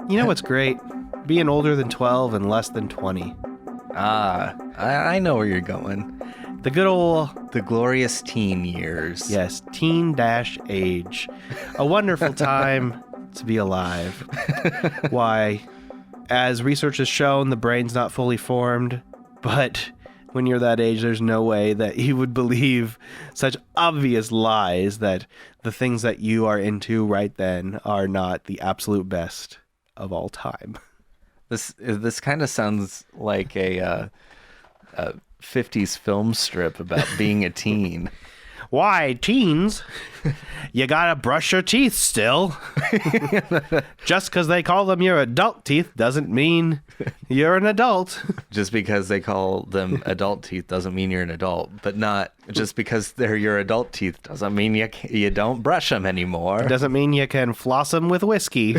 You know what's great? Being older than 12 and less than 20. I know where you're going. The good old... The glorious teen years. Yes, teen-age. A wonderful time to be alive. Why, as research has shown, the brain's not fully formed, but when you're that age, there's no way that you would believe such obvious lies that the things that you are into right then are not the absolute best of all time. This kind of sounds like a 50s film strip about being a teen. Why, teens? You gotta brush your teeth still. Just because they call them your adult teeth doesn't mean you're an adult. Just because they call them adult teeth doesn't mean you're an adult. But not just because they're your adult teeth doesn't mean you don't brush them anymore. Doesn't mean you can floss them with whiskey.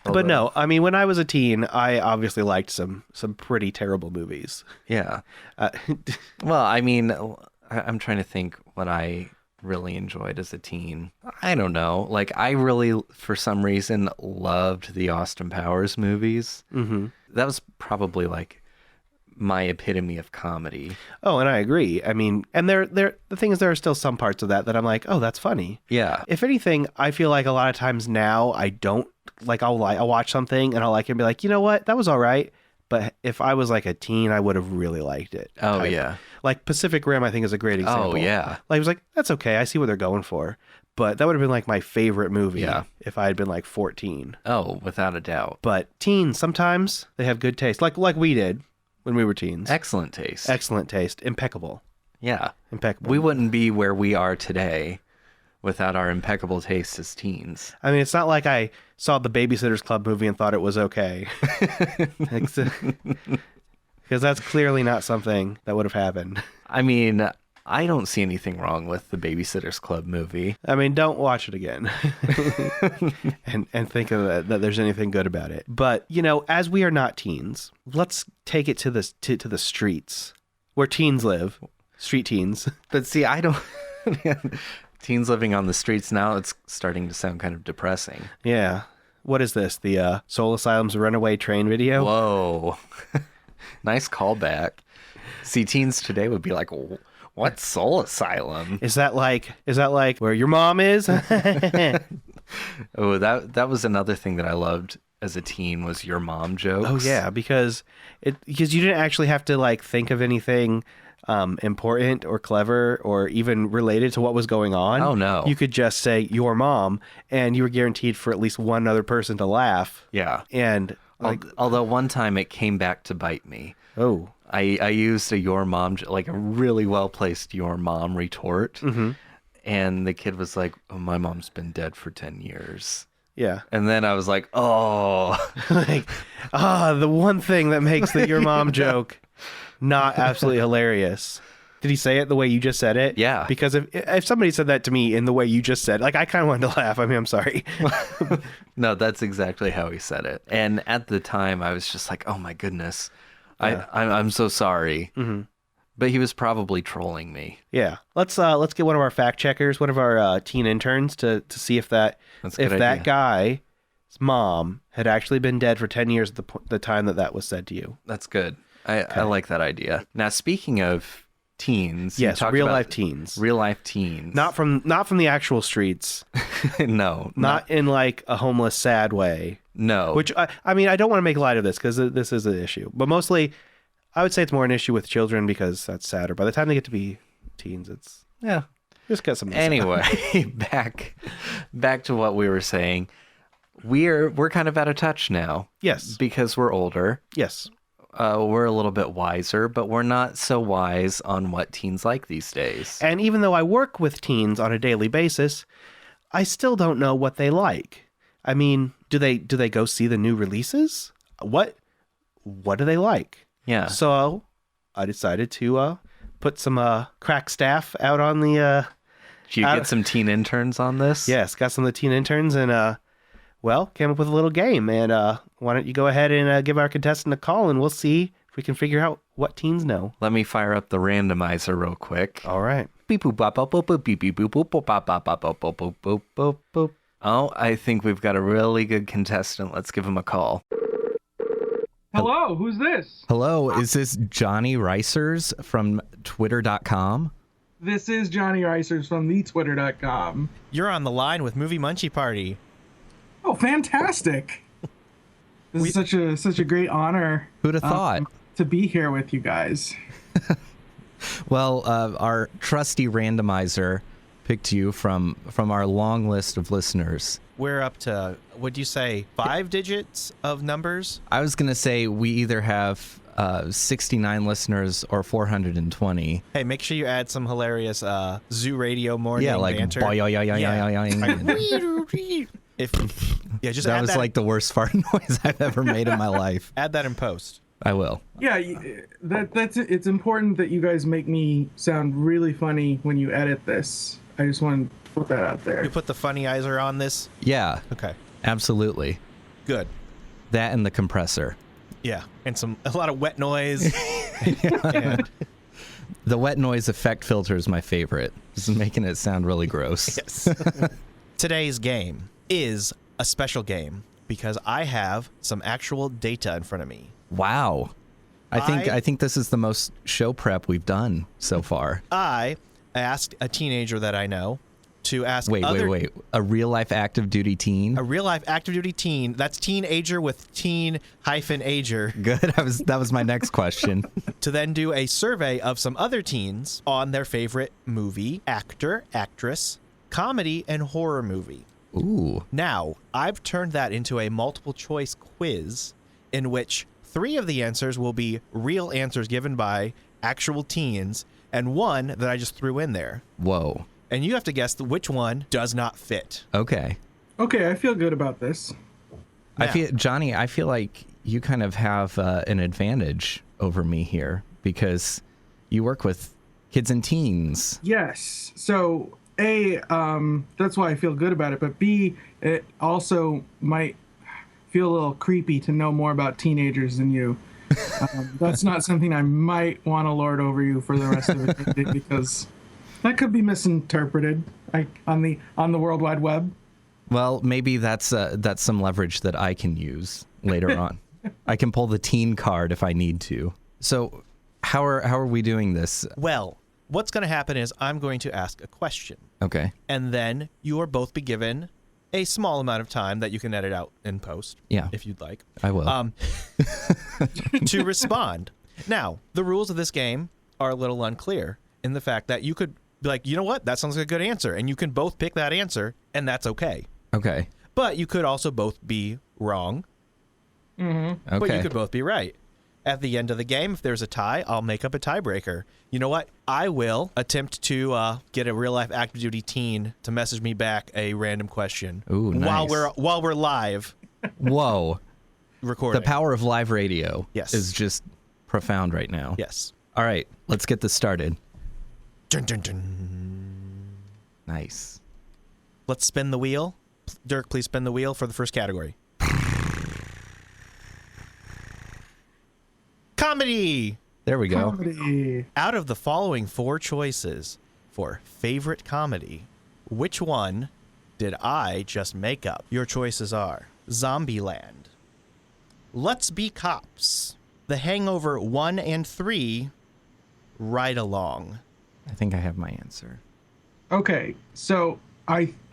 But no, I mean, when I was a teen, I obviously liked some pretty terrible movies. Yeah. Well, I mean, I'm trying to think what I really enjoyed as a teen. I don't know. Like, I really, for some reason, loved the Austin Powers movies. Mm-hmm. That was probably like my epitome of comedy. Oh, and I agree. I mean, and the thing is, there are still some parts of that I'm like, oh, that's funny. Yeah. If anything, I feel like a lot of times now I don't like. I'll watch something and I'll like it and be like, you know what, that was all right. But if I was like a teen, I would have really liked it. Oh, yeah. Like Pacific Rim, I think is a great example. Oh, yeah. Like, I was like, that's okay. I see what they're going for. But that would have been like my favorite movie if I had been like 14. Oh, without a doubt. But teens, sometimes they have good taste. Like we did when we were teens. Excellent taste. Excellent taste. Impeccable. Yeah. Impeccable. We wouldn't be where we are today without our impeccable taste as teens. I mean, it's not like I saw the Babysitter's Club movie and thought it was okay. Because that's clearly not something that would have happened. I mean, I don't see anything wrong with the Babysitter's Club movie. I mean, don't watch it again and think of that there's anything good about it. But, you know, as we are not teens, let's take it to the streets where teens live. Street teens. But see, I don't... Teens living on the streets now, it's starting to sound kind of depressing. Yeah. What is this? The Soul Asylum's Runaway Train video? Whoa. Nice callback. See, teens today would be like, what Soul Asylum? Is that like where your mom is? Oh, that was another thing that I loved as a teen was your mom jokes. Oh yeah, because you didn't actually have to like think of anything important or clever or even related to what was going on. Oh no. You could just say your mom and you were guaranteed for at least one other person to laugh. Yeah. And like, although one time it came back to bite me. Oh. I used a your mom, like a really well-placed your mom retort. Mm-hmm. And the kid was like, oh, my mom's been dead for 10 years. Yeah. And then I was like, oh. Like, the one thing that makes the your mom joke not absolutely hilarious. Did he say it the way you just said it? Yeah. Because if somebody said that to me in the way you just said, like, I kind of wanted to laugh. I mean, I'm sorry. No, that's exactly how he said it. And at the time, I was just like, oh my goodness. Yeah. I'm so sorry. Mm-hmm. But he was probably trolling me. Yeah. Let's get one of our fact checkers, one of our teen interns to see if that guy's mom had actually been dead for 10 years at the time that was said to you. That's good. I like that idea. Now, speaking of teens. Yes, real life teens. Real life teens. Not from the actual streets. No. Not in like a homeless, sad way. No. Which, I mean, I don't want to make light of this because this is an issue. But mostly, I would say it's more an issue with children because that's sadder. By the time they get to be teens, it's... Yeah. Just got some... Anyway, back to what we were saying. We're kind of out of touch now. Yes. Because we're older. Yes. We're a little bit wiser, but we're not so wise on what teens like these days. And even though I work with teens on a daily basis, I still don't know what they like. I mean, do they go see the new releases? What do they like? Yeah. So I decided to put some crack staff out on the... Did you get some teen interns on this? Yes, got some of the teen interns and... came up with a little game, and why don't you go ahead and give our contestant a call, and we'll see if we can figure out what teens know. Let me fire up the randomizer real quick. All right. Beep boop bop bop boop boop beep beep boop boop boop bop bop bop boop boop boop boop boop boop. Oh, I think we've got a really good contestant. Let's give him a call. Hello, who's this? Hello, is this Johnny Ricers from Twitter.com? This is Johnny Ricers from thetwitter.com. You're on the line with Movie Munchie Party. Oh, fantastic. This is such a great honor. Who'd have thought? To be here with you guys. Well, our trusty randomizer picked you from our long list of listeners. We're up to, would you say, 5 digits of numbers? I was going to say we either have 69 listeners or 420. Hey, make sure you add some hilarious Zoo Radio morning banter. If just that add was that, like the worst fart noise I've ever made in my life. add that in post. I will. Yeah, it's important that you guys make me sound really funny when you edit this. I just want to put that out there. You put the funnizer on this? Yeah, Okay, absolutely. good. That and the compressor. Yeah, and a lot of wet noise. And The wet noise effect filter is my favorite. This is making it sound really gross. yes. Today's game is a special game because I have some actual data in front of me. Wow. I think this is the most show prep we've done so far. I asked a teenager that I know to ask Wait. A real life active duty teen? a real life active duty teen. That's teenager with teen-ager. Good. That was my next question. To then do a survey of some other teens on their favorite movie, actor, actress, comedy, and horror movie. Ooh. Now, I've turned that into a multiple choice quiz in which 3 of the answers will be real answers given by actual teens, and 1 that I just threw in there. Whoa. And you have to guess which one does not fit. Okay. Okay, I feel good about this. Johnny, I feel like you kind of have an advantage over me here because you work with kids and teens. Yes. So, A, that's why I feel good about it. But B, it also might feel a little creepy to know more about teenagers than you. That's not something I might want to lord over you for the rest of the day because that could be misinterpreted on the World Wide Web. Well, maybe that's some leverage that I can use later on. I can pull the teen card if I need to. So, how are we doing this? Well, what's going to happen is I'm going to ask a question. Okay. And then you are both be given a small amount of time that you can edit out in post. Yeah. If you'd like. I will. To respond. Now, the rules of this game are a little unclear in the fact that you could be like, you know what? That sounds like a good answer. And you can both pick that answer, and that's okay. Okay. But you could also both be wrong. Mm-hmm. Okay. But you could both be right. At the end of the game, if there's a tie, I'll make up a tiebreaker. You know what? I will attempt to get a real-life active duty teen to message me back a random question. Ooh, nice. while we're live Whoa. recording. The power of live radio Yes. is just profound right now. Yes. All right, let's get this started. Dun, dun, dun. Nice. Let's spin the wheel. Dirk, please spin the wheel for the first category. Comedy! There we go. Comedy. Out of the following 4 choices for favorite comedy, which one did I just make up? Your choices are Zombieland, Let's Be Cops, The Hangover 1 and 3, Ride Along. I think I have my answer. Okay, so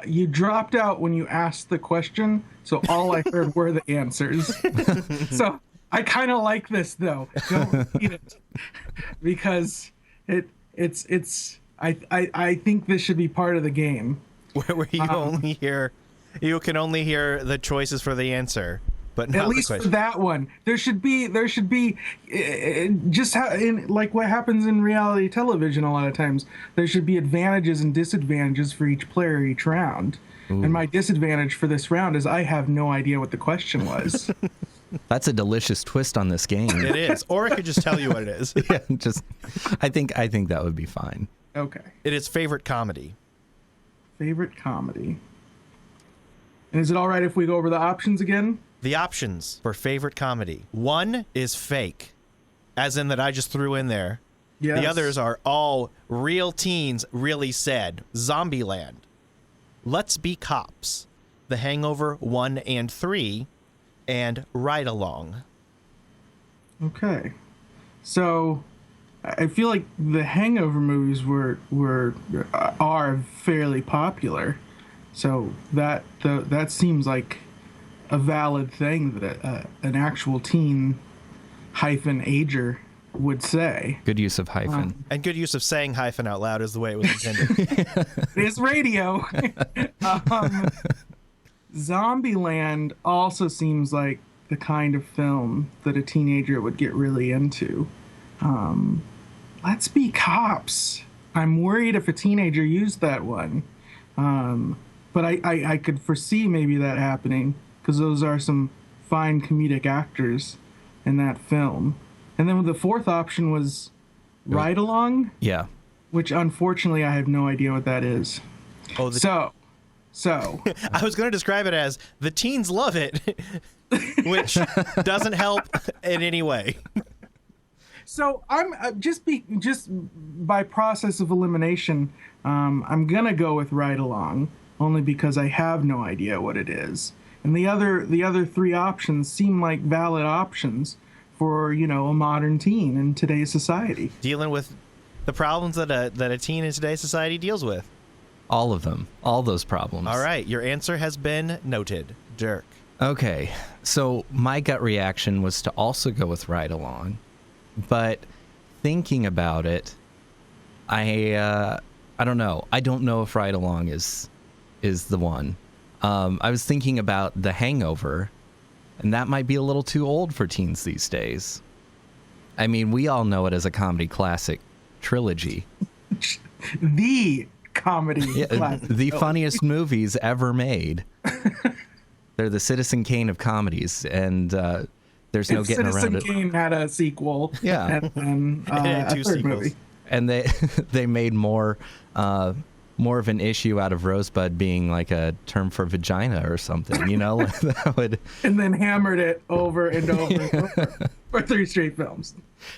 you dropped out when you asked the question, so all I heard were the answers. So I kind of like this though. Don't repeat it because it's. I think this should be part of the game. Where you can only hear the choices for the answer, but not At least the for question. that one, there should be just like what happens in reality television. A lot of times, there should be advantages and disadvantages for each player each round. Ooh. And my disadvantage for this round is I have no idea what the question was. That's a delicious twist on this game. It is, or I could just tell you what it is. Yeah, I think that would be fine. Okay. It is favorite comedy. Favorite comedy. And is it all right if we go over the options again? The options for favorite comedy. 1 is fake. as in that I just threw in there. Yes. The others are all real teens really said. Zombieland, Let's Be Cops, The Hangover 1 and 3, and Ride Along. Okay. So I feel like the Hangover movies are fairly popular. So that seems like a valid thing that an actual teen -ager would say. Good use of hyphen. And good use of saying hyphen out loud is the way it was intended. It's radio. Zombieland also seems like the kind of film that a teenager would get really into. Let's Be Cops. I'm worried if a teenager used that one. But I could foresee maybe that happening because those are some fine comedic actors in that film. And then the fourth option was Ride Along, Yeah. which unfortunately I have no idea what that is. Oh, So I was going to describe it as the teens love it, which doesn't help in any way. So I'm just by process of elimination, I'm gonna go with Ride Along only because I have no idea what it is, and the other three options seem like valid options for a modern teen in today's society. Dealing with the problems that a teen in today's society deals with. All of them. All those problems. All right, your answer has been noted, Dirk. Okay. So my gut reaction was to also go with Ride Along. But thinking about it, I don't know. I don't know if Ride Along is the one. I was thinking about The Hangover, and that might be a little too old for teens these days. I mean, we all know it as a comedy classic trilogy. The comedy classic. The funniest movies ever made. They're the Citizen Kane of comedies, and there's no getting Citizen around it. Kane had a sequel. Yeah. And had a two third sequels. movie. And they made more of an issue out of Rosebud being like a term for vagina or something, that would. And then hammered it over and over and over for 3 straight films.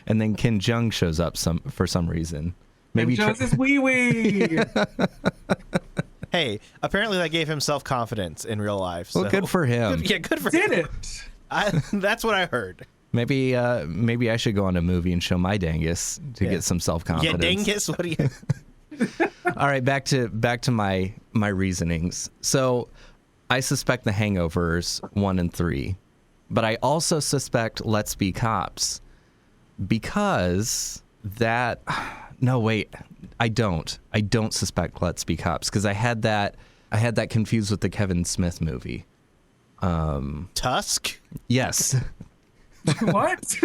And then Ken Jeong shows up for some reason. Maybe And shows his wee-wee. Hey, apparently that gave him self-confidence in real life. So. Well, good for him. Good for Did him. it. That's what I heard. Maybe I should go on a movie and show my dangus to get some Yeah, self-confidence. dingus. What do you? All right, back to my reasonings. So I suspect The Hangovers 1 and 3, but I also suspect Let's Be Cops because that. No, wait, I don't. I don't suspect Let's Be Cops because I had that confused with the Kevin Smith movie. Tusk. Yes, What?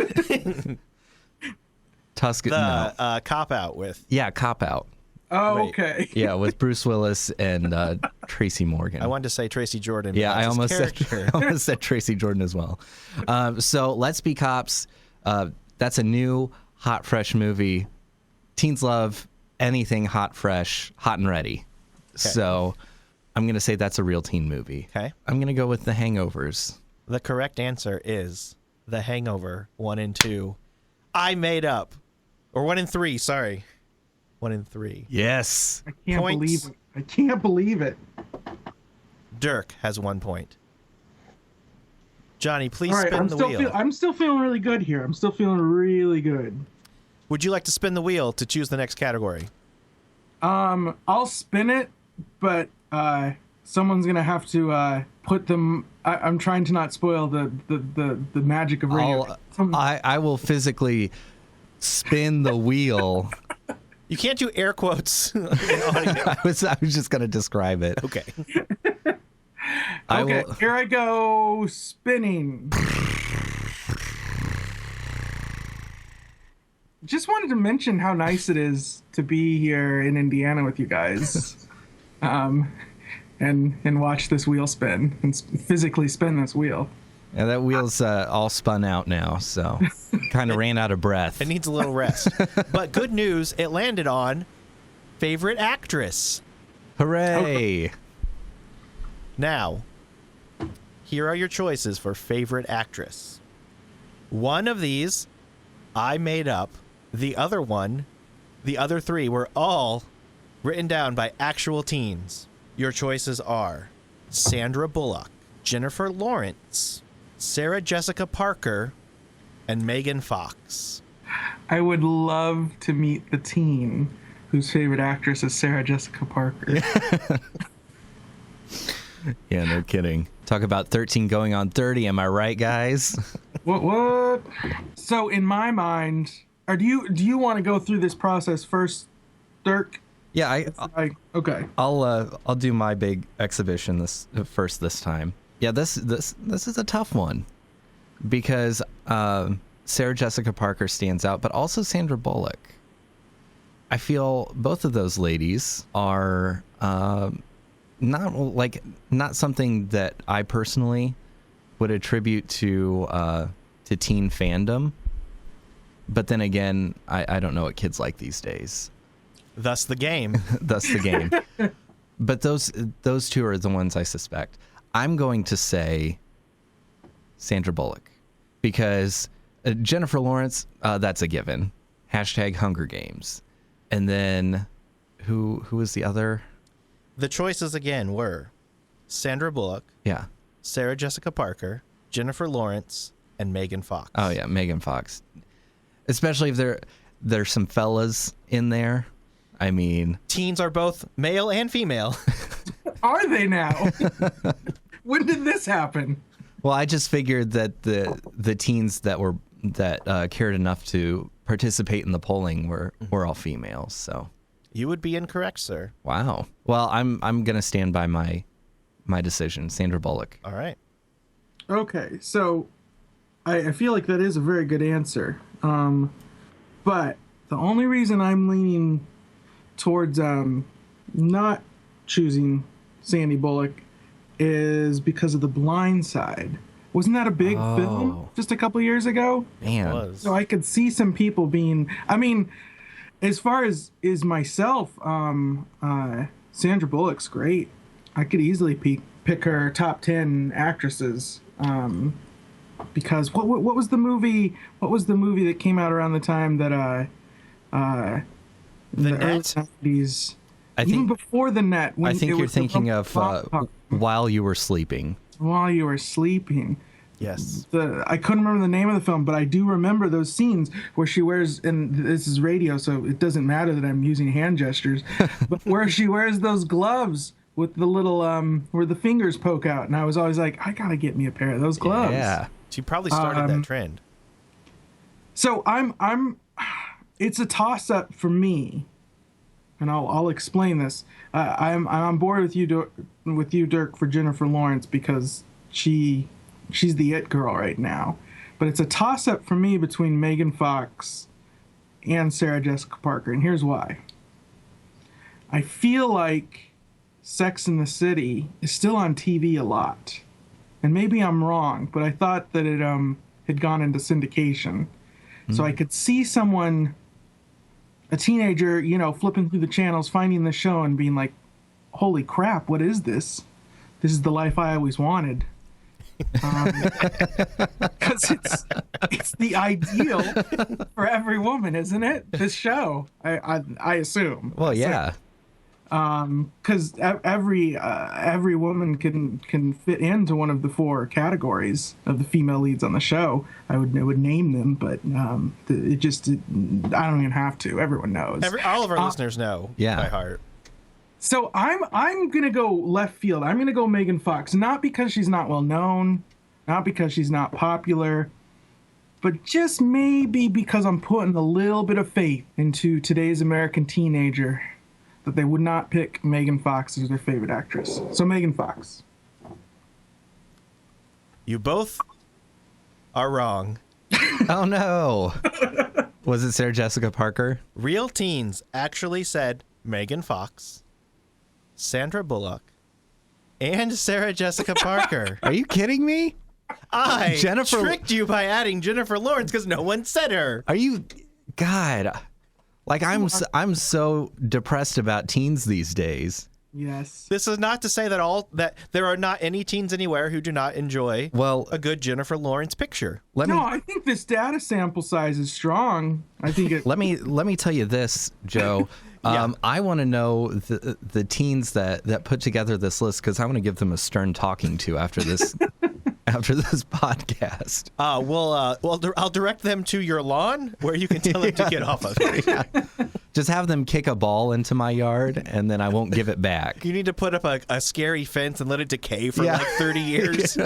Tusk. No. The Cop Out with. Yeah, Cop Out. Oh, Wait. okay. Yeah, with Bruce Willis and Tracy Morgan. I wanted to say Tracy Jordan. Yeah, but I that's his character. almost said Tracy Jordan as well. So Let's Be Cops. That's a new, hot, fresh movie. Teens love anything hot, fresh, hot and ready. Okay. So I'm going to say that's a real teen movie. Okay. I'm going to go with The Hangovers. The correct answer is The Hangover 1 and 2. I made up. Or 1 and 3, sorry. 1 and 3. Yes. I can't Points. believe it. I can't believe it. Dirk has 1 point. Johnny, please All right, spin the wheel. I'm still feeling really good here. I'm still feeling really good. Would you like to spin the wheel to choose the next category? I'll spin it, but someone's gonna have to put them. I'm trying to not spoil the magic of radio. I will physically spin the wheel. You can't do air quotes in audio. I was just going to describe it. Okay. Okay, here I go spinning. Just wanted to mention how nice it is to be here in Indiana with you guys, and watch this wheel spin and physically spin this wheel. Yeah, that wheel's all spun out now, so kind of ran out of breath. It needs a little rest. But good news, it landed on favorite actress. Hooray! Now, here are your choices for favorite actress. One of these I made up. The other one, the other three were all written down by actual teens. Your choices are Sandra Bullock, Jennifer Lawrence, Sarah Jessica Parker, and Megan Fox. I would love to meet the teen whose favorite actress is Sarah Jessica Parker. Yeah, no kidding. Talk about 13 going on 30. Am I right, guys? What? So in my mind, or do you want to go through this process first, Dirk? Yeah, Okay. I'll do my big exhibition this time. Yeah, this is a tough one because Sarah Jessica Parker stands out, but also Sandra Bullock. I feel both of those ladies are not something that I personally would attribute to teen fandom. But then again, I don't know what kids like these days. Thus the game. Thus the game. But those two are the ones I suspect. I'm going to say Sandra Bullock because Jennifer Lawrence, that's a given. # Hunger Games. And then who was the other? The choices again were Sandra Bullock, Yeah. Sarah Jessica Parker, Jennifer Lawrence, and Megan Fox. Oh yeah, Megan Fox. Especially if there's some fellas in there. I mean, Teens are both male and female. Are they now? When did this happen? well, I just figured that the teens that cared enough to participate in the polling were all females. So, You would be incorrect, sir. wow. Well, I'm gonna stand by my decision, Sandra Bullock. All right. Okay, so I feel like that is a very good answer. But the only reason I'm leaning towards not choosing Sandy Bullock is because of The Blind Side. Wasn't that a big film just a couple years ago? Man, Was. So I could see some people being. I mean, as far as is myself, Sandra Bullock's great. I could easily pick her top 10 actresses. Because what was the movie? What was the movie that came out around the time that The early Net? 90s? I Even think before The Net. When I think it you're was the thinking of While You Were Sleeping. While You Were Sleeping. Yes. I couldn't remember the name of the film, but I do remember those scenes where she wears, and this is radio, so it doesn't matter that I'm using hand gestures, but where she wears those gloves with the little, where the fingers poke out. And I was always like, I gotta get me a pair of those gloves. Yeah. She probably started that trend. So it's a toss up for me, and I'll explain this. I'm on board with you, Dirk, for Jennifer Lawrence because she's the it girl right now. But it's a toss up for me between Megan Fox and Sarah Jessica Parker, and here's why. I feel like Sex and the City is still on TV a lot. And maybe I'm wrong, but I thought that it had gone into syndication. So I could see someone, a teenager, flipping through the channels, finding the show and being like, holy crap, what is this? This is the life I always wanted. Because it's the ideal for every woman, isn't it? This show, I assume. Well, yeah. Because every woman can fit into one of the 4 categories of the female leads on the show. I would name them, but I don't even have to. Everyone knows. All of our listeners know by heart. So I'm gonna go left field. I'm gonna go Megan Fox, not because she's not well known, not because she's not popular, but just maybe because I'm putting a little bit of faith into today's American teenager that they would not pick Megan Fox as their favorite actress. So Megan Fox. You both are wrong. Oh no. Was it Sarah Jessica Parker? Real teens actually said Megan Fox, Sandra Bullock, and Sarah Jessica Parker. Are you kidding me? I Jennifer- tricked you by adding Jennifer Lawrence because no one said her. Are you, God? Like I'm so depressed about teens these days. Yes. This is not to say that there are not any teens anywhere who do not enjoy a good Jennifer Lawrence picture. I think this data sample size is strong. I think it. Let me tell you this, Joe. I want to know the teens that put together this list, because I want to give them a stern talking to after this after this podcast. I'll direct them to your lawn where you can tell them to get off of it. Yeah. Just have them kick a ball into my yard, and then I won't give it back. You need to put up a scary fence and let it decay for like 30 years.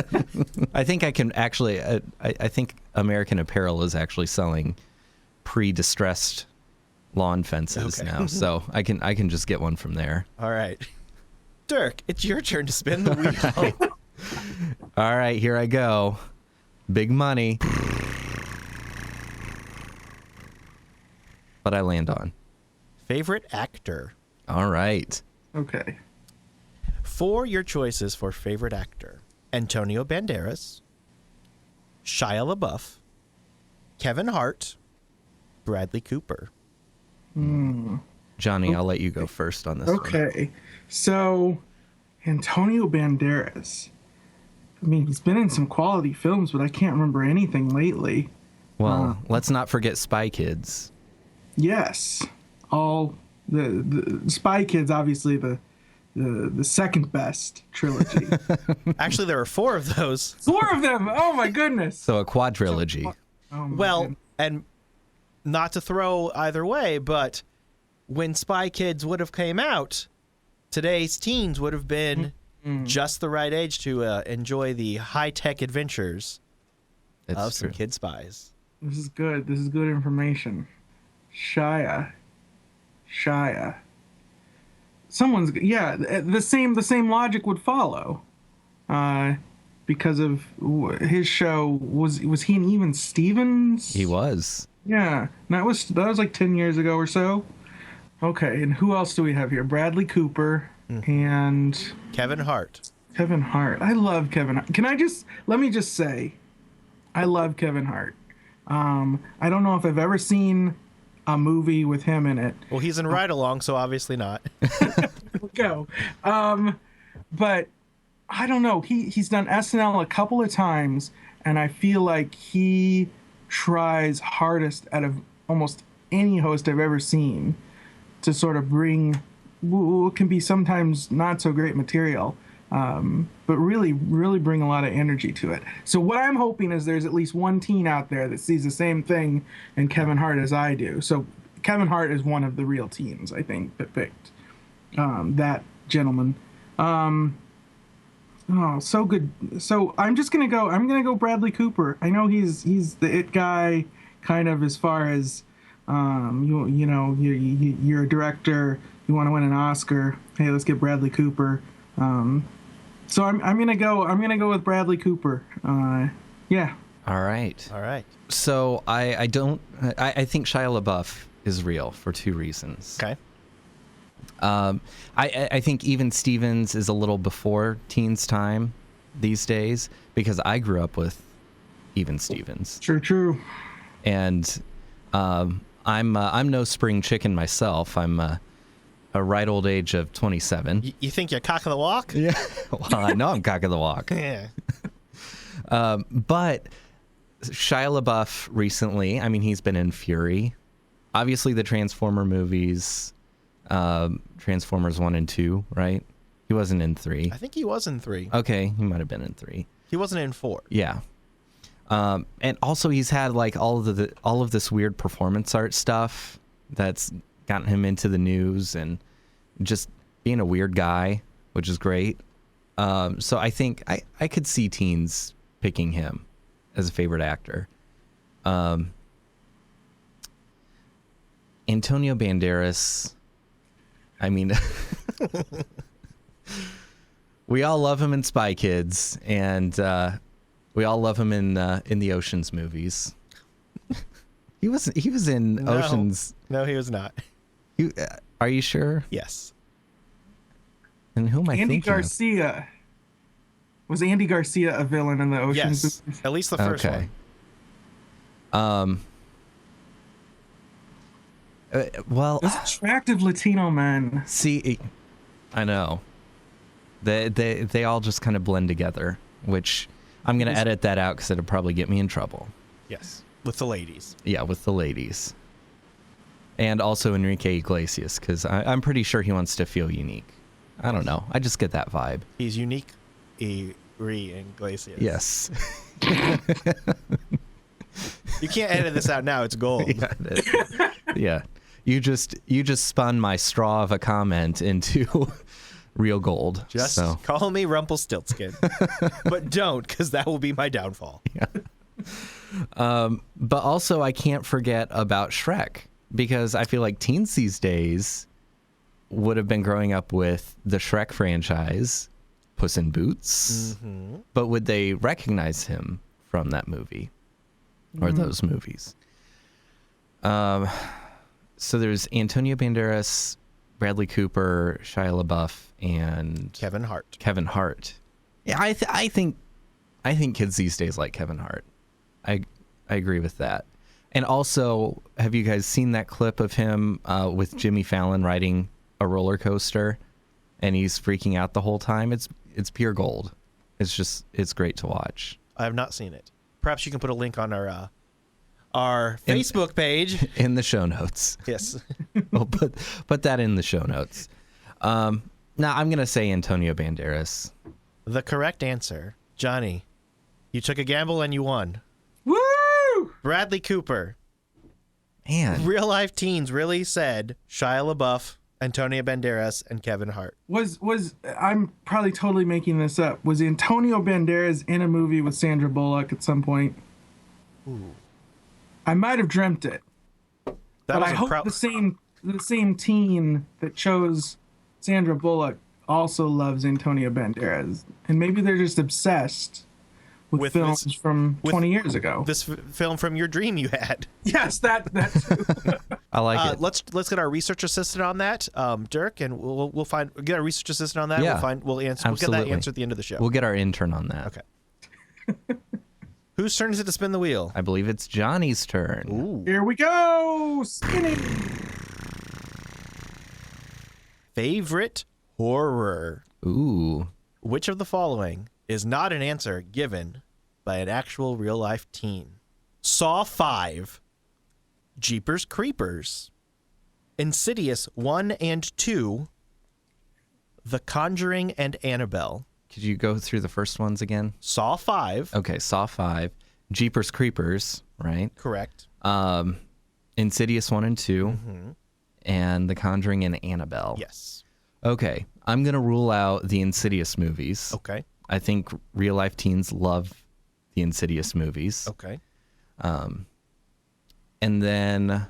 I think I can actually. I think American Apparel is actually selling pre-distressed lawn fences now, so I can just get one from there. All right, Dirk, it's your turn to spin the wheel. All right, here I go. Big money. But I land on favorite actor. All right. Okay. For your choices for favorite actor: Antonio Banderas, Shia LaBeouf, Kevin Hart, Bradley Cooper. Johnny, I'll let you go first on this one. Okay. So, Antonio Banderas. I mean, he's been in some quality films, but I can't remember anything lately. Well, let's not forget Spy Kids. Yes. All the Spy Kids, obviously the second best trilogy. Actually, there are 4 of those. 4 of them. Oh my goodness. So a quadrilogy. Oh my Well, goodness. and not to throw either way, but when Spy Kids would have came out, today's teens would have been just the right age to enjoy the high-tech adventures of some kid spies. This is good. This is good information. Shia. Someone's the same logic would follow, because of his show. Was he in Even Stevens? He was. Yeah, that was like 10 years ago or so. Okay, and who else do we have here? Bradley Cooper and Kevin Hart. Kevin Hart. I love Kevin Hart. Let me just say, I love Kevin Hart. I don't know if I've ever seen a movie with him in it. Well, he's in Ride Along, so obviously not. Go. But I don't know. He's done SNL a couple of times, and I feel like he tries hardest out of almost any host I've ever seen to sort of bring what can be sometimes not so great material, but really bring a lot of energy to it. So what I'm hoping is there's at least one teen out there that sees the same thing in Kevin Hart as I do. So Kevin Hart is one of the real teens, I think, that picked that gentleman. Oh, so good. So I'm gonna go Bradley Cooper. I know he's the it guy, kind of, as far as you're a director, you want to win an Oscar. Hey, let's get Bradley Cooper. So I'm gonna go with Bradley Cooper. Yeah. All right. All right. So I think Shia LaBeouf is real for 2 reasons. Okay. I think Even Stevens is a little before teens' time these days, because I grew up with Even Stevens. True. And I'm no spring chicken myself. I'm a right old age of 27. You think you're cock of the walk? Yeah. Well, I know I'm cock of the walk. Yeah. But Shia LaBeouf recently, I mean, he's been in Fury. Obviously, the Transformer movies, Transformers 1 and 2, right? He wasn't in 3. I think he was in 3. Okay, he might have been in 3. He wasn't in 4. Yeah. And also he's had like all of this weird performance art stuff that's gotten him into the news, and just being a weird guy, which is great. So I think I could see teens picking him as a favorite actor. Antonio Banderas, I mean, we all love him in Spy Kids, and we all love him in the Ocean's movies. He was in Ocean's. No, he was not. Are you sure? Yes. And who am I Andy thinking Garcia. Was Andy Garcia a villain in the Ocean's Yes. movies? At least the first one. Well, Those attractive Latino men. see, I know. They all just kind of blend together, which I'm going to edit that out because it'll probably get me in trouble. Yes, with the ladies. Yeah, with the ladies. And also Enrique Iglesias, because I'm pretty sure he wants to feel unique. I don't know. I just get that vibe. He's unique. Iglesias. Yes. You can't edit this out now. It's gold. Yeah, it is. Yeah. You just spun my straw of a comment into real gold. Just call me Rumpelstiltskin. But don't, because that will be my downfall. Yeah. But also, I can't forget about Shrek, because I feel like teens these days would have been growing up with the Shrek franchise, Puss in Boots, but would they recognize him from that movie or those movies? So there's Antonio Banderas, Bradley Cooper, Shia LaBeouf, and Kevin Hart. Yeah, I think kids these days like Kevin Hart. I agree with that. And also, have you guys seen that clip of him with Jimmy Fallon riding a roller coaster, and he's freaking out the whole time? It's pure gold. It's great to watch. I have not seen it. Perhaps you can put a link on our Facebook page in the show notes. Yes. We'll put that in the show notes. Now I'm gonna say Antonio Banderas. The correct answer, Johnny. You took a gamble and you won. Woo! Bradley Cooper. Man, Real life teens really said Shia LaBeouf, Antonio Banderas, and Kevin Hart. Was I'm probably totally making this up. Was Antonio Banderas in a movie with Sandra Bullock at some point? Ooh. I might have dreamt it. But I hope the same teen that chose Sandra Bullock also loves Antonio Banderas, and maybe they're just obsessed with films from 20 years ago. This film from your dream you had. Yes, that too. I like it. Let's get our research assistant on that, Dirk, and we'll get our research assistant on that. Yeah, we'll answer. absolutely. We'll get that answer at the end of the show. We'll get our intern on that. Okay. Whose turn is it to spin the wheel? I believe it's Johnny's turn. Ooh. Here we go. Spinning. Favorite horror. Ooh. Which of the following is not an answer given by an actual real life teen? Saw 5, Jeepers Creepers, Insidious 1 and 2, The Conjuring and Annabelle. Could you go through the first ones again? Saw 5. Okay, Saw 5, Jeepers Creepers, right? Correct. Insidious 1 and 2, and The Conjuring and Annabelle. Yes. Okay, I'm going to rule out the Insidious movies. Okay. I think real life teens love the Insidious movies. Okay. And then,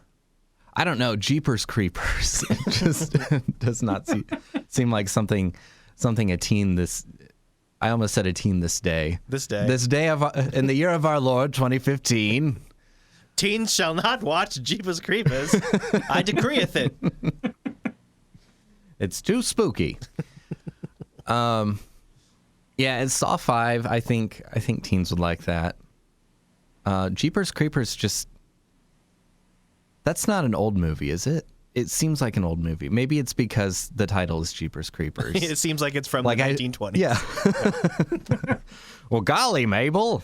I don't know, Jeepers Creepers. It just does not seem like something a teen this... I almost said a teen this day. This day. This day in the year of our Lord, 2015. Teens shall not watch Jeepers Creepers. I decreeth it. It's too spooky. Yeah, and Saw 5, I think teens would like that. Jeepers Creepers just... That's not an old movie, is it? It seems like an old movie. Maybe it's because the title is Jeepers Creepers. It seems like it's from the 1920s. Yeah. Well, golly, Mabel.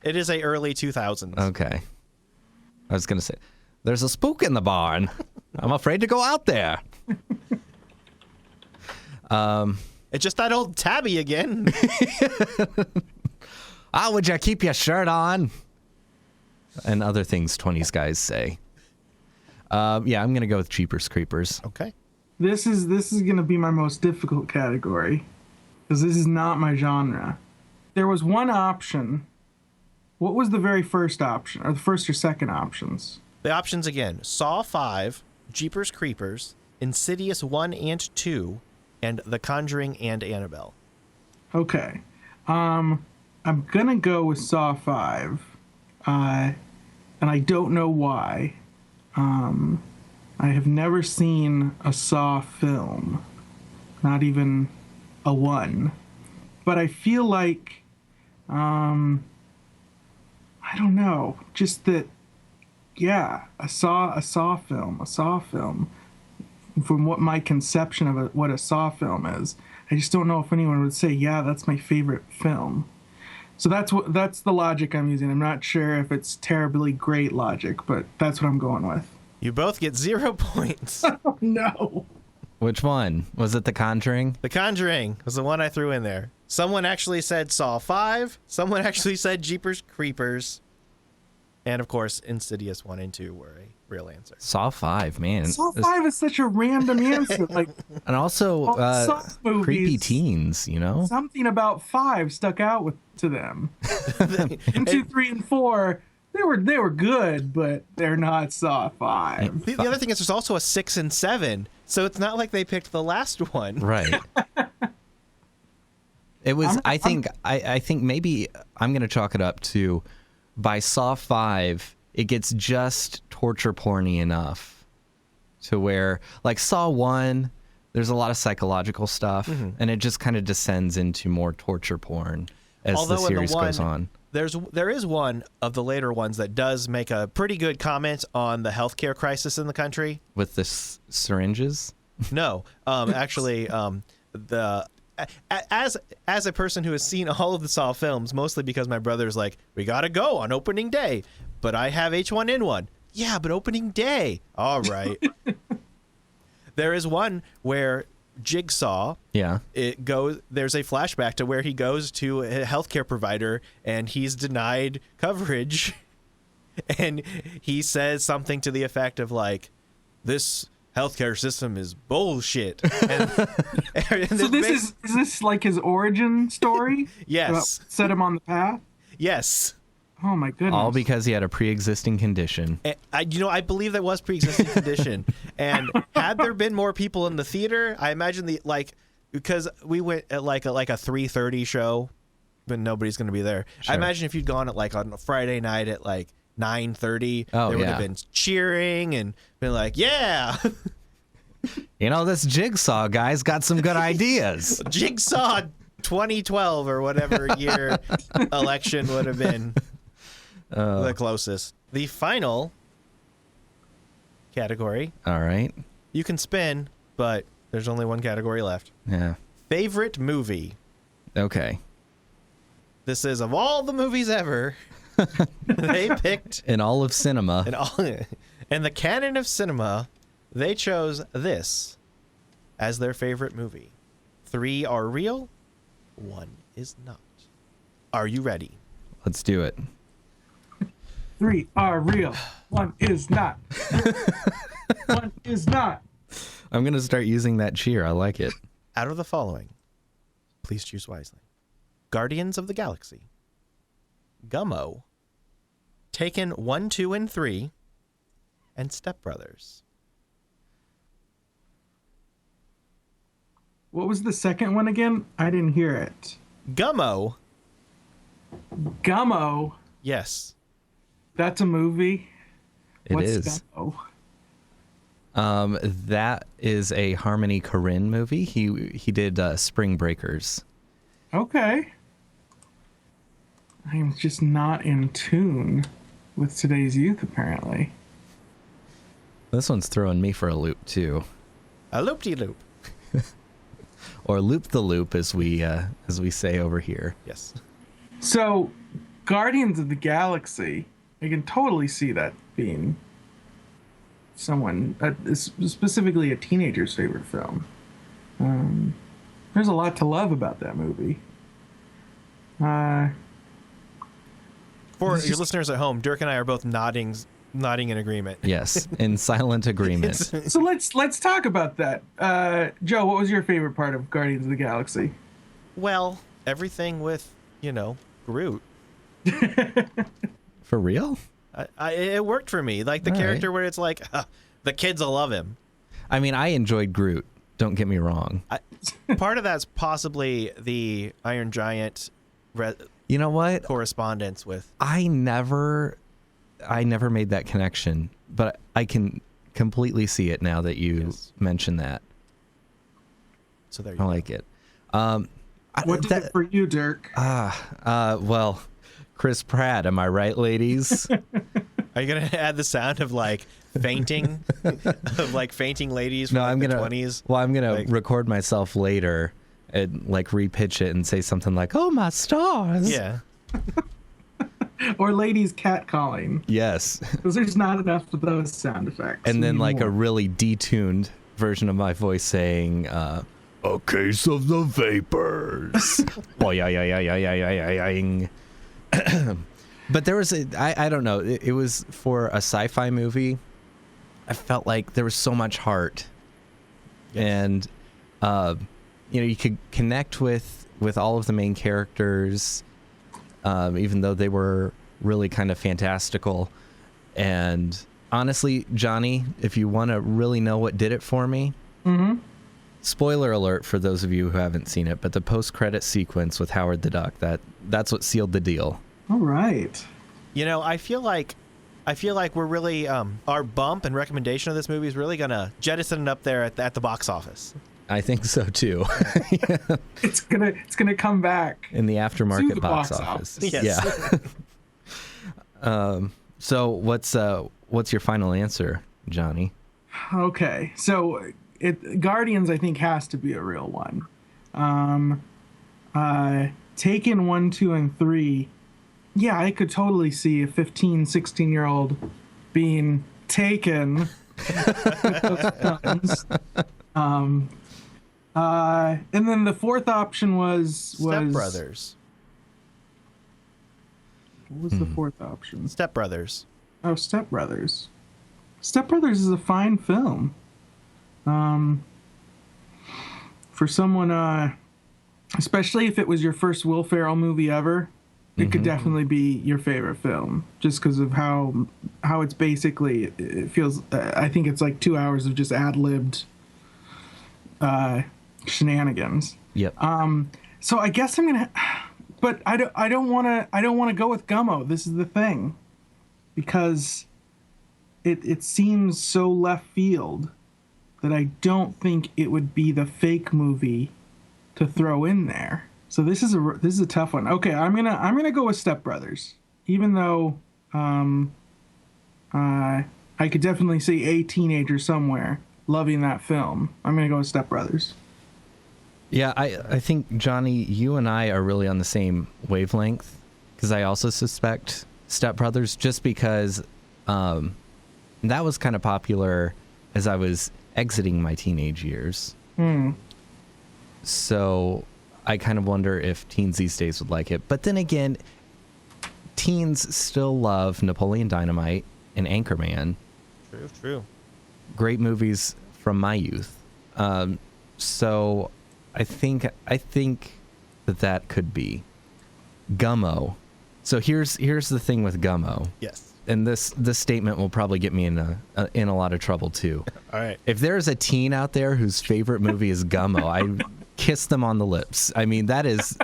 It is a early 2000s. Okay. I was going to say, there's a spook in the barn. I'm afraid to go out there. It's just that old Tabby again. Would you keep your shirt on? And other things 20s guys say. Yeah, I'm going to go with Jeepers Creepers. Okay. This is going to be my most difficult category because this is not my genre. There was one option. What was the very first option, or the first or second options? The options again: Saw 5, Jeepers Creepers, Insidious 1 and 2, and The Conjuring and Annabelle. Okay. I'm going to go with Saw 5. And I don't know why. I have never seen a Saw film. Not even a one. But I feel like, I don't know, just that, yeah, a Saw film. from what my conception of what a Saw film is. I just don't know if anyone would say, yeah, that's my favorite film. So that's the logic I'm using. I'm not sure if it's terribly great logic, but that's what I'm going with. You both get 0 points. Oh, no. Which one? Was it The Conjuring? The Conjuring was the one I threw in there. Someone actually said Saw 5. Someone actually said Jeepers Creepers. And, of course, Insidious 1 and 2 were a real answer. Saw 5, man. Saw 5 is such a random answer. Like, And also, Saw movies, creepy teens, you know? something about 5 stuck out to them. And 2, 3, and 4, they were good, but they're not Saw 5. The other thing is there's also a 6 and 7, so it's not like they picked the last one. Right. It was, I think maybe I'm going to chalk it up to, by Saw 5, it gets just torture porny enough to where, like Saw 1, there's a lot of psychological stuff, and it just kind of descends into more torture porn as Although the series goes on. There is one of the later ones that does make a pretty good comment on the healthcare crisis in the country. With the syringes? No, actually, as a person who has seen all of the Saw films, mostly because my brother's like, we gotta go on opening day, but I have H1N1. Yeah, but opening day. All right. There is one where Jigsaw, Yeah. there's a flashback to where he goes to a healthcare provider and he's denied coverage, and he says something to the effect of like, this healthcare system is bullshit. And So is this like his origin story? Yes. Set him on the path? Yes. Oh my goodness. All because he had a pre-existing condition. And I believe that was pre-existing condition. And had there been more people in the theater, I imagine because we went at like a 3:30 show, but nobody's going to be there. Sure. I imagine if you'd gone at like on a Friday night at like 9:30, there would have been cheering and been like, yeah. You know, this Jigsaw guy's got some good ideas. Jigsaw 2012 or whatever year election would have been the closest. The final category. All right. You can spin, but there's only one category left. Yeah. Favorite movie. Okay. This is of all the movies ever. They picked In all of cinema. in the canon of cinema, they chose this as their favorite movie. 3 are real, 1 is not. Are you ready? Let's do it. 3 are real. 1 is not. 1 is not. I'm going to start using that cheer. I like it. Out of the following, please choose wisely. Guardians of the Galaxy, Gummo, Taken 1, 2, and 3, and Step Brothers. What was the second one again? I didn't hear it. Gummo, Gummo. yes. That's a movie. It What's is. Gummo? That is a Harmony Korine movie. He did Spring Breakers. Okay. I am just not in tune with today's youth, apparently. This one's throwing me for a loop too, A loop-de-loop. or loop the loop, as we say over here. Yes. So, Guardians of the Galaxy, I can totally see that being someone, specifically a teenager's favorite film. There's a lot to love about that movie. For your listeners at home, Dirk and I are both nodding in agreement. Yes, in silent agreement. So let's talk about that. Joe, what was your favorite part of Guardians of the Galaxy? Well, everything with, Groot. For real? It worked for me. Like the All character right. where it's like, the kids will love him. I mean, I enjoyed Groot. Don't get me wrong. Part of that's possibly the Iron Giant You know what? correspondence with. I never made that connection, but I can completely see it now that you Yes. mention that. So there you I go. like it. What did it for you, Dirk? Well, Chris Pratt, am I right, ladies? Are you going to add the sound of like fainting, of like fainting ladies from No, I'm the gonna. 20s. Well, I'm gonna Like- record myself later and like repitch it and say something like, "Oh my stars!" Yeah. Or ladies catcalling. Yes. Because there's not enough of those sound effects. And We then need like a more. really detuned version of my voice saying, "A case of the vapors." Oh yeah, yeah, yeah, yeah, yeah, yeah, yeah, yeah. But there was I don't know. It was for a sci-fi movie. I felt like there was so much heart, and you could connect with all of the main characters, even though they were really kind of fantastical. And honestly, Johnny, if you want to really know what did it for me, spoiler alert for those of you who haven't seen it, but the post-credit sequence with Howard the Duck, that's what sealed the deal. All right. You know, I feel like we're really our bump and recommendation of this movie is really gonna jettison it up there at the box office. I think so too. It's gonna come back. In the To aftermarket the box box office. office. Yes. Yeah. So what's your final answer, Johnny? Okay, so Guardians I think has to be a real one. Taken 1, 2, and 3. Yeah, I could totally see a 15, 16-year-old being taken. with those films. And then the fourth option was Step Brothers. What was the fourth option? Step Brothers. Oh, Step Brothers. Step Brothers is a fine film. For someone, especially if it was your first Will Ferrell movie ever, it could definitely be your favorite film, just because of how it's basically. It feels. I think it's like 2 hours of just ad-libbed shenanigans. Yep. So I guess I'm gonna, but I don't want to go with Gummo. This is the thing, because it seems so left field that I don't think it would be the fake movie to throw in there. So this is a tough one. Okay, I'm gonna go with Step Brothers, even though I could definitely see a teenager somewhere loving that film. I'm gonna go with Step Brothers. Yeah, I think, Johnny, you and I are really on the same wavelength, because I also suspect Step Brothers, just because that was kind of popular as I was exiting my teenage years. So I kind of wonder if teens these days would like it. But then again, teens still love Napoleon Dynamite and Anchorman. True. Great movies from my youth. So I think that could be Gummo. So here's the thing with Gummo. Yes. And this statement will probably get me in a lot of trouble too. All right. If there's a teen out there whose favorite movie is Gummo, I kiss them on the lips. I mean, that is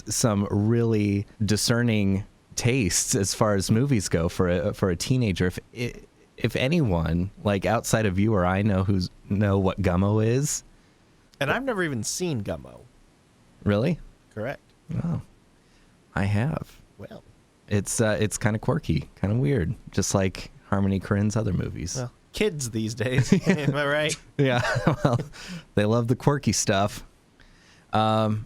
some really discerning tastes as far as movies go for a teenager. If anyone, like outside of you or I, know what Gummo is. And I've never even seen Gummo. Really? Correct. Oh, I have. Well. It's kind of quirky, kind of weird, just like Harmony Korine's other movies. Well, kids these days. Am I right? Yeah, well, they love the quirky stuff. I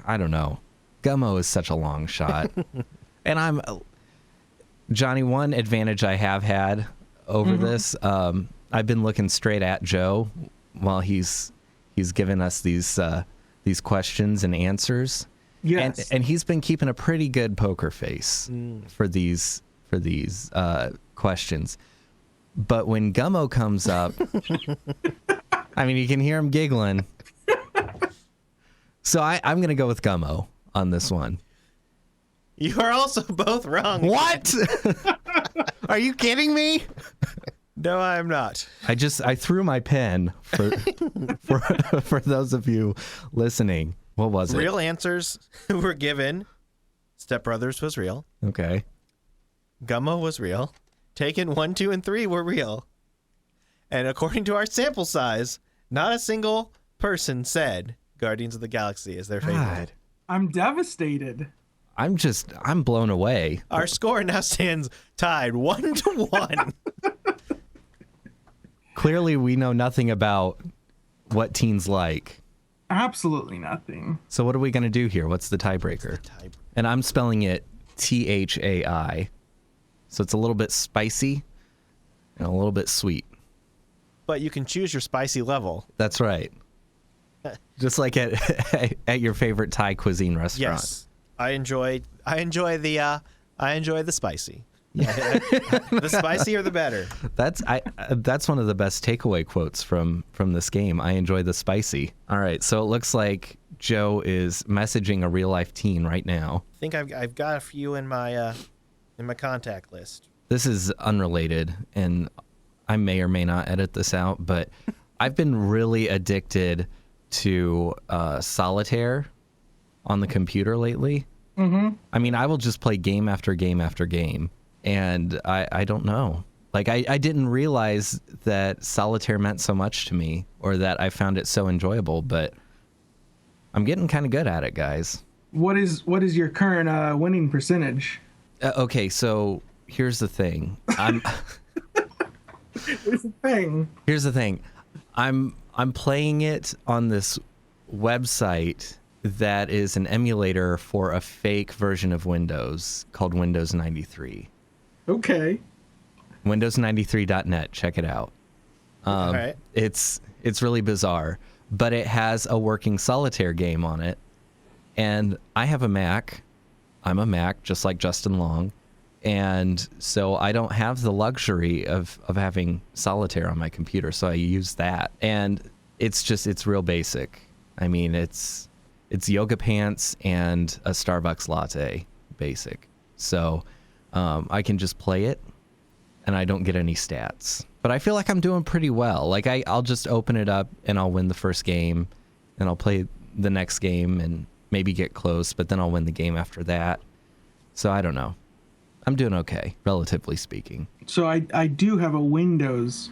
don't know. Gummo is such a long shot. And Johnny, one advantage I have had over this, I've been looking straight at Joe while he's given us these questions and answers. Yes. And he's been keeping a pretty good poker face for these questions. But when Gummo comes up, I mean, you can hear him giggling. So I'm going to go with Gummo on this one. You are also both wrong. What? Are you kidding me? No, I'm not. I threw my pen for those of you listening. What was it? Real answers were given. Step Brothers was real. Okay. Gummo was real. Taken 1, 2, and 3 were real. And according to our sample size, not a single person said Guardians of the Galaxy is their favorite. God. I'm devastated. I'm blown away. Our score now stands tied 1-1. Clearly, we know nothing about what teens like. Absolutely nothing. So what are we going to do here? What's the tiebreaker? And I'm spelling it THAI. So it's a little bit spicy and a little bit sweet. But you can choose your spicy level. That's right. Just like at your favorite Thai cuisine restaurant. Yes. I enjoy the spicy. The spicier the better. That's one of the best takeaway quotes from this game. I enjoy the spicy. All right, so it looks like Joe is messaging a real life teen right now. I think I've got a few in my contact list. This is unrelated, and I may or may not edit this out, but I've been really addicted to solitaire on the computer lately. Mm-hmm. I mean, I will just play game after game after game. And I don't know. Like, I didn't realize that solitaire meant so much to me or that I found it so enjoyable, but I'm getting kind of good at it, guys. What is your current winning percentage? Okay, so here's the thing. Here's the thing. I'm playing it on this website that is an emulator for a fake version of Windows called Windows 93. Okay. Windows93.net. Check it out. All right. It's really bizarre, but it has a working solitaire game on it. And I have a Mac. I'm a Mac, just like Justin Long. And so I don't have the luxury of having solitaire on my computer. So I use that. And it's real basic. I mean, it's yoga pants and a Starbucks latte basic. So I can just play it and I don't get any stats. But I feel like I'm doing pretty well. Like I'll just open it up and I'll win the first game and I'll play the next game and maybe get close, but then I'll win the game after that. So I don't know. I'm doing okay, relatively speaking. So I do have a Windows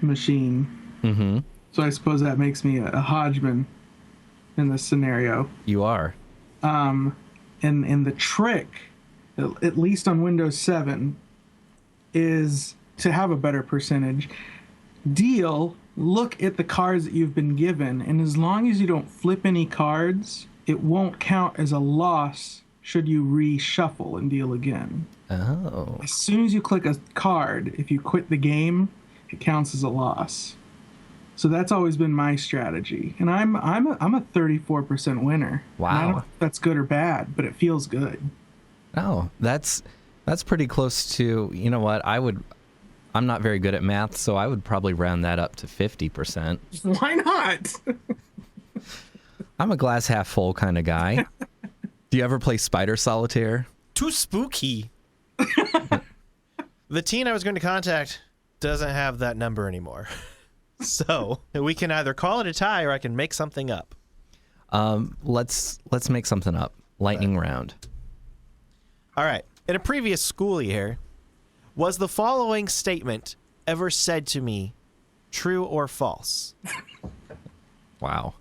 machine. Mm-hmm. So I suppose that makes me a Hodgman in this scenario. You are. And the trick, at least on Windows 7, is to have a better percentage. Look at the cards that you've been given, and as long as you don't flip any cards, it won't count as a loss should you reshuffle and deal again. Oh. As soon as you click a card, if you quit the game, it counts as a loss. So that's always been my strategy, and I'm a 34% winner. Wow. And I don't know if that's good or bad, but it feels good. Oh, that's pretty close to, you know what, I'm not very good at math, so I would probably round that up to 50%. Why not? I'm a glass half full kind of guy. Do you ever play Spider Solitaire? Too spooky. The teen I was going to contact doesn't have that number anymore. So we can either call it a tie or I can make something up. Let's make something up. Lightning round. All right. In a previous school year, was the following statement ever said to me true or false? Wow.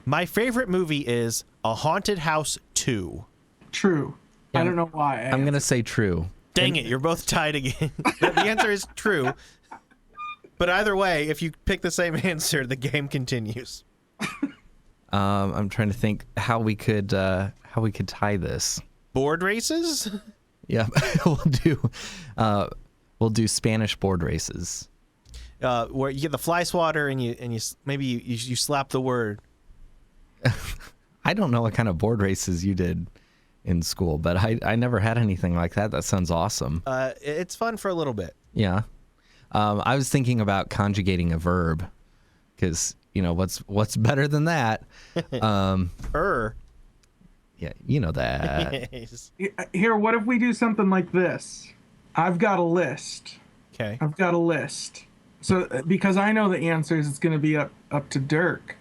My favorite movie is A Haunted House 2. True. Yeah, I don't know why. I'm going to say true. Dang it, you're both tied again. The answer is true. But either way, if you pick the same answer, the game continues. I'm trying to think how we could tie this. Board races? Yeah, we'll do Spanish board races. Where you get the fly swatter and you maybe you slap the word. I don't know what kind of board races you did in school, but I never had anything like that. That sounds awesome. It's fun for a little bit. Yeah. I was thinking about conjugating a verb because, you know, what's better than that? Yeah, you know that. Here, what if we do something like this? I've got a list. Okay. I've got a list. So, because I know the answers, it's going to be up to Dirk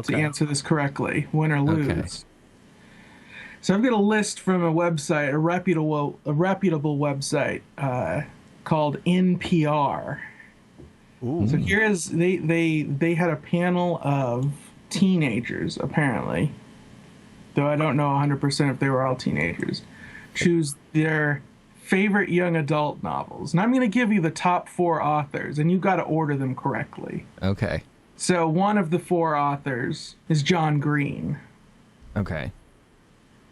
to answer this correctly, win or lose. Okay. So I've got a list from a website, a reputable website called NPR. Ooh. So here is they had a panel of teenagers apparently. though I don't know 100% if they were all teenagers, choose their favorite young adult novels. And I'm going to give you the top 4 authors, and you've got to order them correctly. Okay. So one of the 4 authors is John Green. Okay.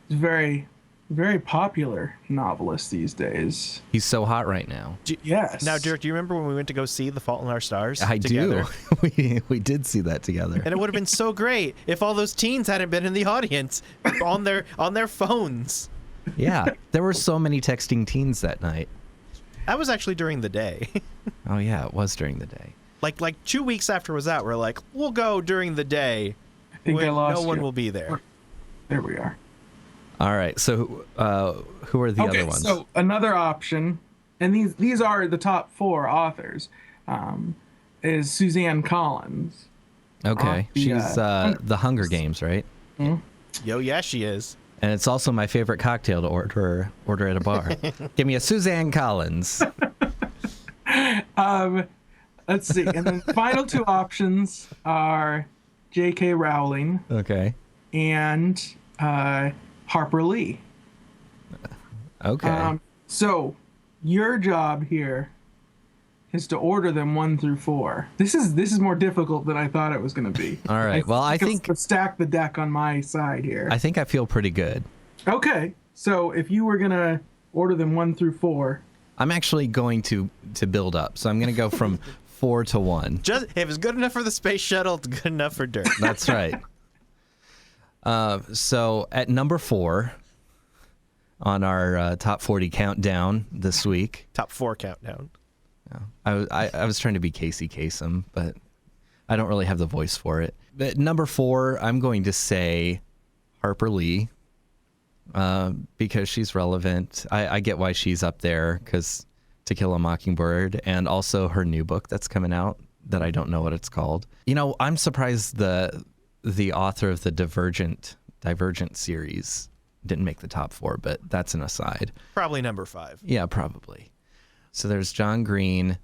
He's a very, very popular novelist these days. He's so hot right now. Yes. Now, Dirk, do you remember when we went to go see The Fault in Our Stars? I together? do. We did see that together. And it would have been so great if all those teens hadn't been in the audience on their phones. Yeah. There were so many texting teens that night. That was actually during the day. Oh, yeah. It was during the day. Like 2 weeks after it was out, we're like, we'll go during the day. I think I when lost no one you. will be there. There we are. All right. So who are the other ones? So another option, and these are the top 4 authors, is Suzanne Collins. Okay. the, She's the Hunger Games, right? Yo, yeah, she is. And it's also my favorite cocktail to order at a bar. Give me a Suzanne Collins. Let's see. And then final 2 options are J.K. Rowling Okay. and Harper Lee. Okay. So your job here is to order them 1 through 4. This is more difficult than I thought it was going to be. All right. Well, I think stack the deck on my side here. I think I feel pretty good. Okay. So if you were going to order them 1 through 4, I'm actually going to build up. So I'm going to go from 4 to 1. Just if it's good enough for the space shuttle, it's good enough for Dirk. That's right. So at number 4 on our top 40 countdown this week. Top 4 countdown. I was trying to be Casey Kasem, but I don't really have the voice for it. But number 4, I'm going to say Harper Lee, because she's relevant. I get why she's up there, because To Kill a Mockingbird, and also her new book that's coming out that I don't know what it's called. You know, I'm surprised the author of the Divergent series didn't make the top 4, but that's an aside. Probably number 5. Yeah, probably. So there's John Green,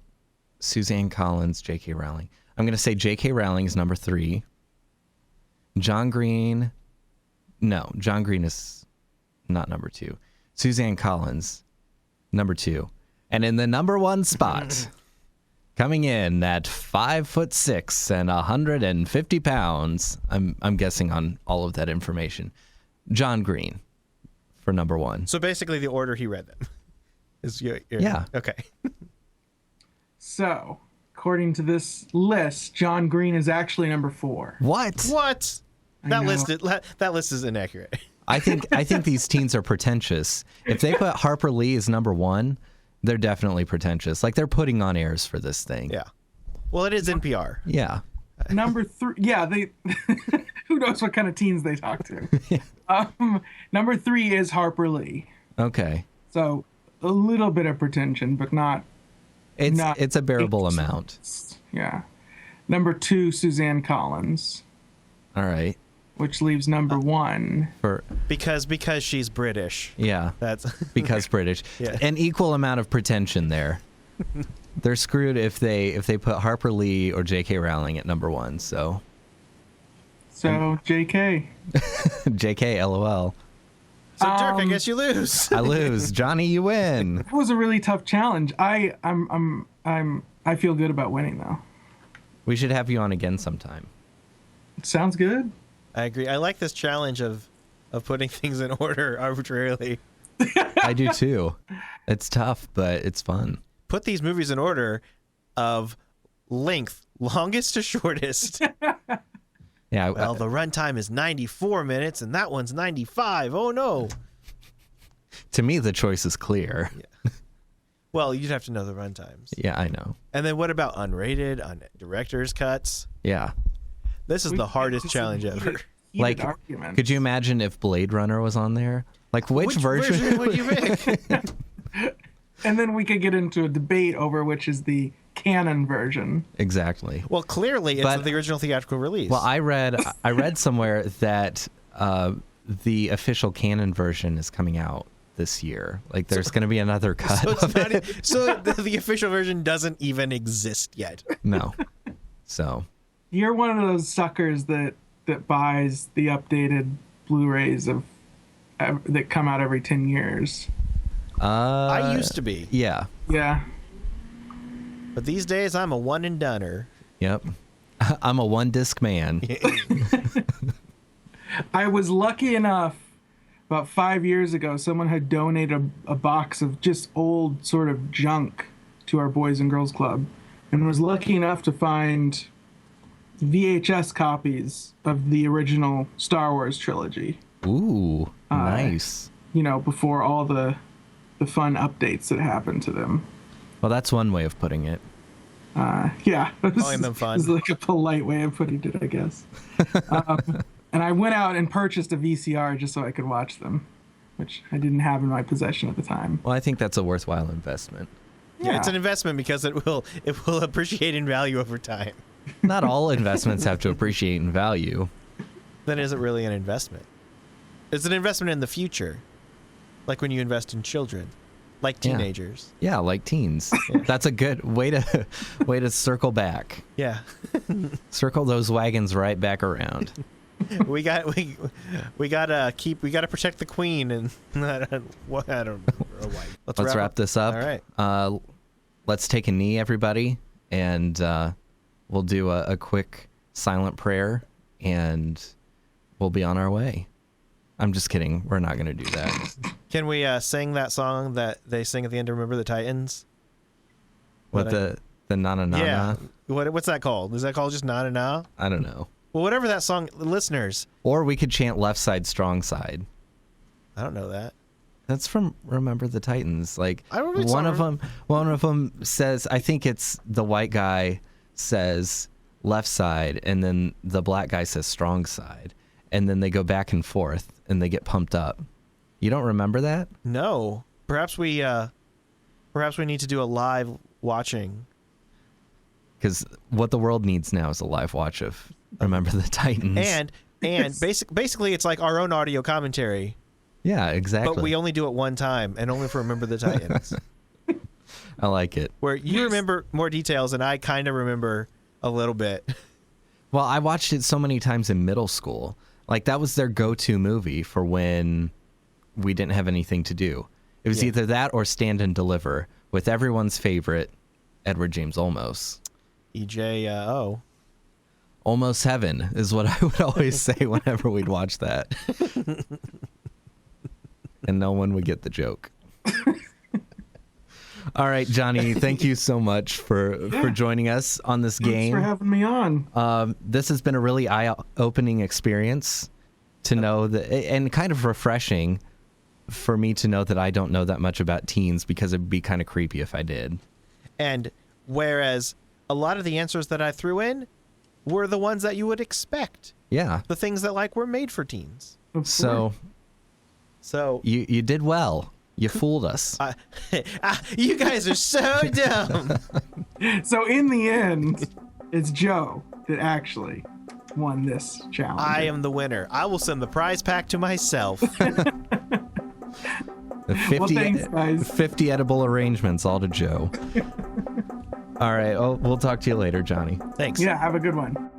Suzanne Collins, J.K. Rowling. I'm going to say J.K. Rowling is number 3. John Green is not number 2. Suzanne Collins, number 2. And in the number 1 spot, coming in at 5'6" and 150 pounds, I'm guessing on all of that information, John Green for number 1. So basically the order he read them. Yeah. Okay. so according to this list, John Green is actually number 4. What? What? That list is inaccurate. I think these teens are pretentious. If they put Harper Lee as number 1, they're definitely pretentious. Like, they're putting on airs for this thing. Yeah. Well, it is NPR. Yeah. Number 3, yeah, they who knows what kind of teens they talk to. Number 3 is Harper Lee. Okay. So a little bit of pretension, but not. It's a bearable amount. Yeah. Number 2, Suzanne Collins, All right. which leaves number 1. Because she's British. Yeah. That's Because British. Yeah. An equal amount of pretension there. They're screwed if they put Harper Lee or J.K. Rowling at number 1. So JK. J.K. LOL. So Dirk, I guess you lose. I lose. Johnny, you win. That was a really tough challenge. I feel good about winning though. We should have you on again sometime. Sounds good. I agree. I like this challenge of putting things in order arbitrarily. I do too. It's tough, but it's fun. Put these movies in order of length, longest to shortest. Yeah. Well, the runtime is 94 minutes, and that one's 95. Oh, no. To me, the choice is clear. Yeah. Well, you'd have to know the runtimes. Yeah, I know. And then what about unrated, on director's cuts? Yeah. This is the hardest challenge ever. Like, arguments. could you imagine if Blade Runner was on there? Like, which version would you pick? And then we could get into a debate over which is the canon version. Exactly. Well, clearly it's the original theatrical release. Well, I read somewhere that the official canon version is coming out this year. Like, there's going to be another cut so of it. So the official version doesn't even exist yet. No. So. You're one of those suckers that buys the updated Blu-rays that come out every 10 years. I used to be, Yeah. Yeah. but these days I'm a one and doneer. Yep. I'm a one-disc man. I was lucky enough, about 5 years ago, someone had donated a box of just old sort of junk to our Boys and Girls Club, and was lucky enough to find VHS copies of the original Star Wars trilogy. Ooh, nice. Before all the fun updates that happened to them. Well, that's one way of putting it. Yeah. Calling them fun. It's like a polite way of putting it, I guess. And I went out and purchased a VCR just so I could watch them, which I didn't have in my possession at the time. Well, I think that's a worthwhile investment. Yeah, it's an investment because it will appreciate in value over time. Not all investments have to appreciate in value. Then is it really an investment? It's an investment in the future, like when you invest in children, like teenagers. Yeah, like teens. That's a good way to circle back. Yeah. Circle those wagons right back around. we gotta protect the queen, and I don't know. Let's wrap this up. All right. Let's take a knee, everybody, and we'll do a quick silent prayer, and we'll be on our way. I'm just kidding. We're not going to do that. Can we sing that song that they sing at the end of Remember the Titans? What, the na-na-na-na? Yeah. What's that called? Is that called just na-na-na? I don't know. Well, whatever that song, listeners. Or we could chant left side, strong side. I don't know that. That's from Remember the Titans. Like I don't know one of them says, I think it's the white guy says left side, and then the black guy says strong side, and then they go back and forth and they get pumped up. You don't remember that? No. Perhaps we need to do a live watching. Because what the world needs now is a live watch of Remember the Titans. And basically it's like our own audio commentary. Yeah, exactly. But we only do it one time, and only for Remember the Titans. I like it. Where you remember more details, and I kind of remember a little bit. Well, I watched it so many times in middle school. Like, that was their go-to movie for when we didn't have anything to do. It was either that or Stand and Deliver, with everyone's favorite, Edward James Olmos. EJO. Almost Heaven is what I would always say whenever we'd watch that. And no one would get the joke. All right, Johnny, thank you so much for joining us on this game. Thanks for having me on. This has been a really eye-opening experience to know that, and kind of refreshing for me to know that I don't know that much about teens, because it'd be kind of creepy if I did. And whereas a lot of the answers that I threw in were the ones that you would expect. Yeah. The things that were made for teens. So you did well. You fooled us. You guys are so dumb. So in the end, it's Joe that actually won this challenge. I am the winner. I will send the prize pack to myself. The 50, thanks, guys. 50 edible arrangements, all to Joe. All right. We'll talk to you later, Johnny. Thanks. Yeah, have a good one.